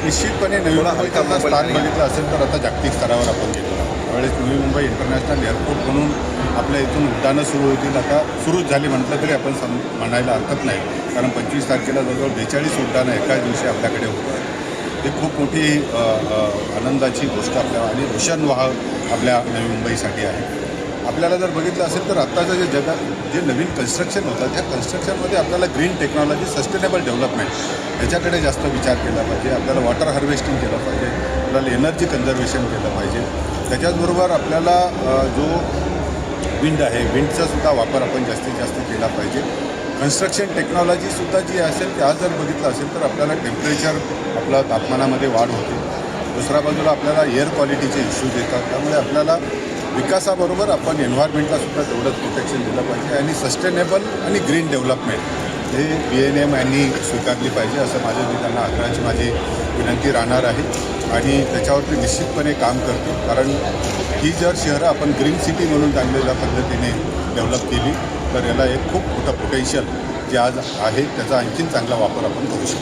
निश्चितपणे नवी मुंबईचं स्थान बघितलं असेल तर आता जागतिक स्तरावर आपण गेलो. त्यावेळेस नवी मुंबई इंटरनॅशनल एअरपोर्ट म्हणून आपल्या इथून उड्डाणं सुरू होतील. आता सुरूच झाली म्हटलं तरी आपण म्हणायला हरकत नाही, कारण 25 तारखेला जवळजवळ 42 उड्डाणं एकाच दिवशी आपल्याकडे होतं. ही खूप मोठी आनंदाची गोष्ट आपल्या आणि भूषणवाह आपल्या नवी मुंबईसाठी आहे. आपल्याला जर बघितलं असेल तर आत्ताचं जे नवीन कन्स्ट्रक्शन होतं त्या कन्स्ट्रक्शनमध्ये आपल्याला ग्रीन टेक्नॉलॉजी, सस्टेनेबल डेव्हलपमेंट याच्याकडे जास्त विचार केला पाहिजे. आपल्याला वॉटर हार्वेस्टिंग केलं पाहिजे, आपल्याला एनर्जी कन्झर्वेशन केलं पाहिजे. त्याच्याचबरोबर आपल्याला जो विंड आहे, विंडचा सुद्धा वापर आपण जास्तीत जास्त केला पाहिजे. कन्स्ट्रक्शन टेक्नॉलॉजीसुद्धा जी असेल, त्या जर बघितलं असेल तर आपल्याला टेम्परेचर, आपलं तापमानामध्ये वाढ होते. दुसऱ्या बाजूला आपल्याला एअर क्वालिटीचे इश्यूज येतात. त्यामुळे आपल्याला विकासाबरोबर आपण एन्व्हायरमेंटलासुद्धा तेवढंच प्रोटेक्शन दिलं पाहिजे आणि सस्टेनेबल आणि ग्रीन डेव्हलपमेंट हे BNM यांनी स्वीकारली पाहिजे, असं मी त्यांना आग्रहाची माझी विनंती राहणार आहे. आणि त्याच्यावरती निश्चितपणे काम करतील, कारण ही जर शहरं आपण ग्रीन सिटी म्हणून चांगल्या पद्धतीने डेव्हलप केली तर याला एक खूप मोठं पोटेन्शियल जे आज आहे त्याचा आणखीन चांगला वापर आपण करू शकतो.